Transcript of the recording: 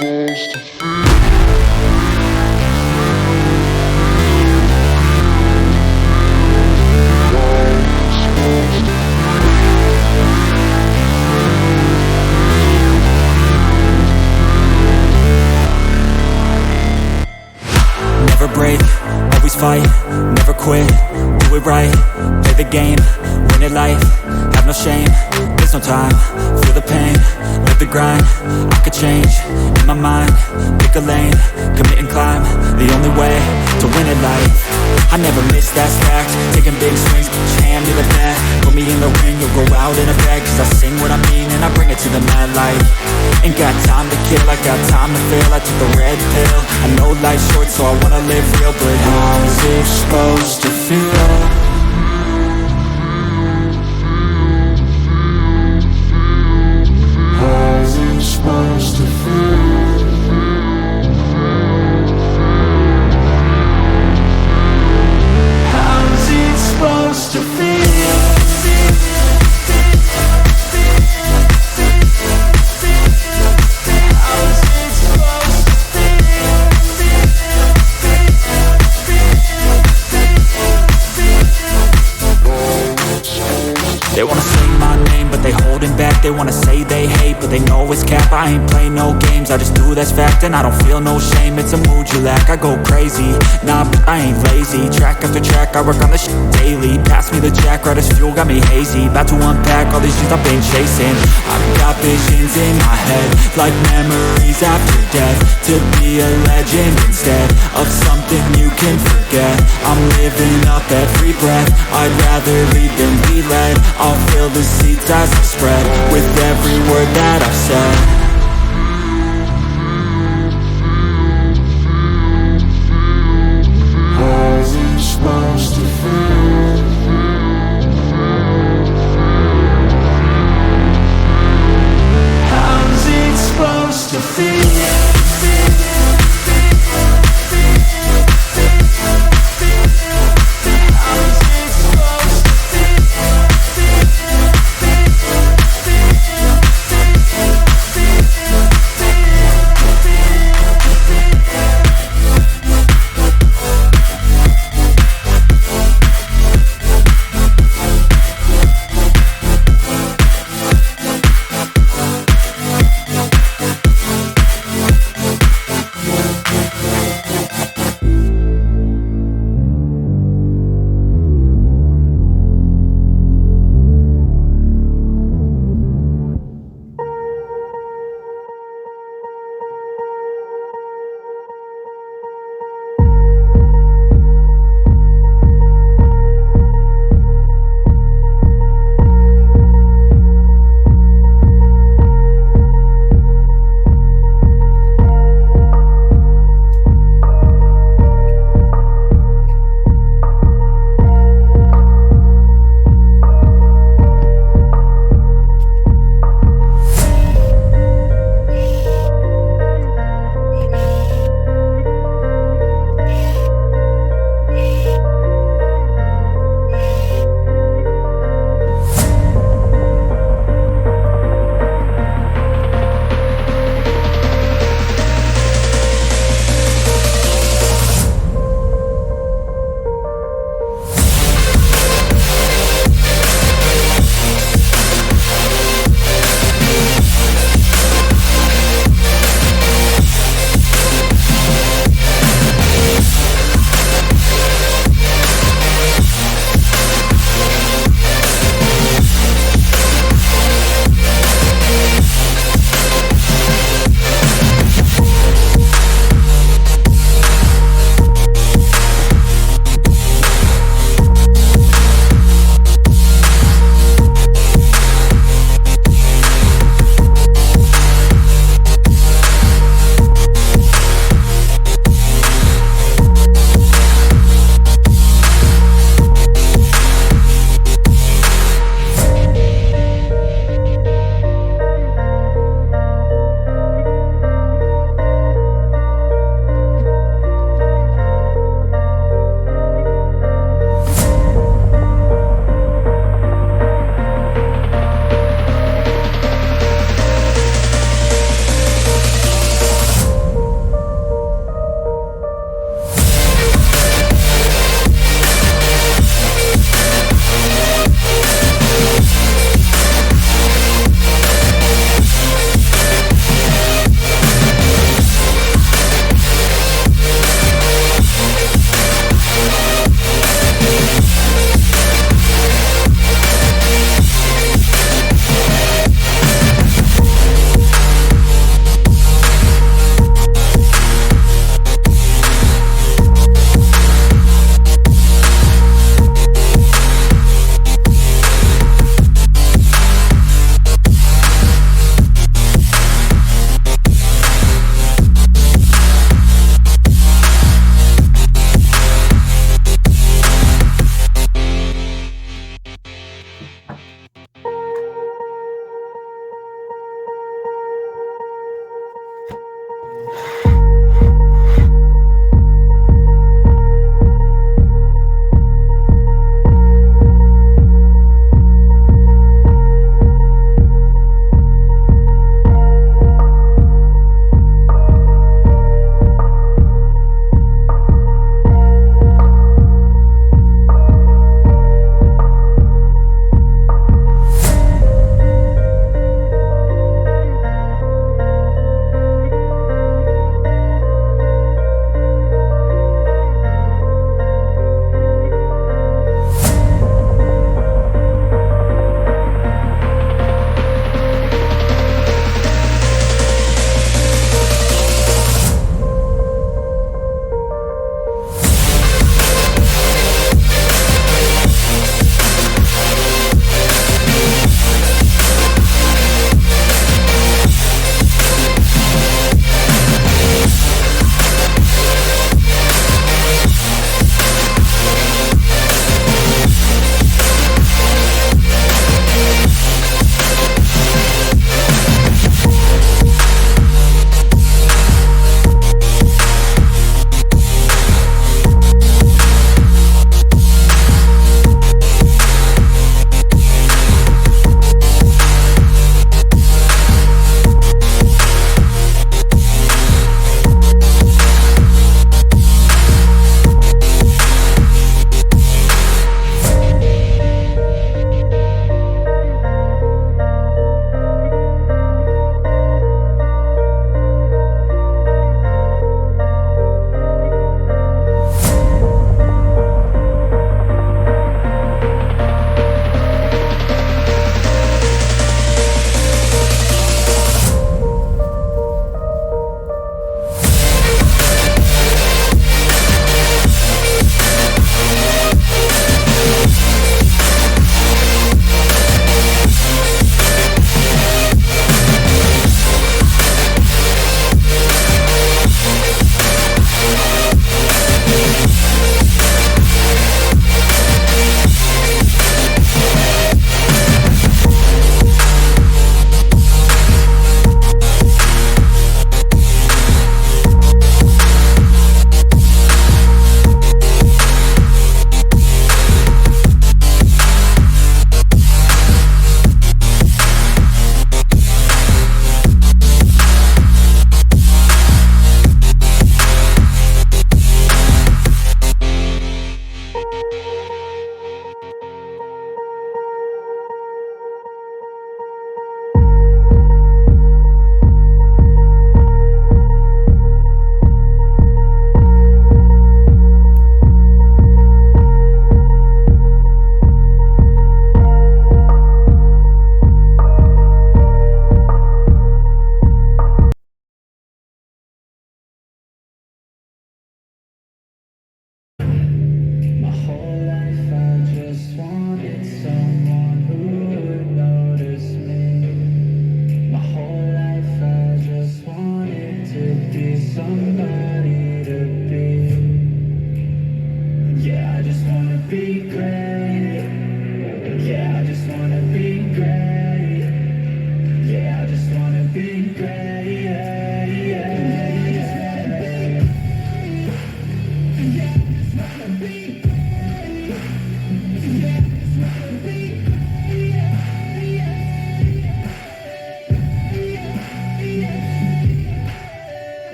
Never break, always fight, never quit, do it right, play the game, win it life, have no shame, there's no time, feel the pain, live the grind, I could change, in my mind, pick a lane, commit and climb, the only way to win it life, I never miss, that's fact, taking big swings, put your hand to the bat, put me in the ring, you'll go out in a bag, cause I sing what I mean and I bring it to the mad light, ain't got time to kill, I got time to feel, I took the red pill, I know life's short so I wanna live real, but how's it supposed to feel? How's it supposed to feel? How's it supposed to feel? They wanna say my name, but they holding back. They wanna say they hate, but they know it's cap. I ain't play no games, I just do that's fact. And I don't feel no shame, it's a mood you lack. I go crazy, nah, but I ain't lazy. Track after track, I work on this shit daily. Pass me the jack, right as fuel, got me hazy. About to unpack all these dreams I've been chasing. I've got visions in my head, like memories after death. To be a legend instead of something you can forget. I'm living up every breath, I'd rather lead than be led. I'll fill the seats as I spread with every word that I've said.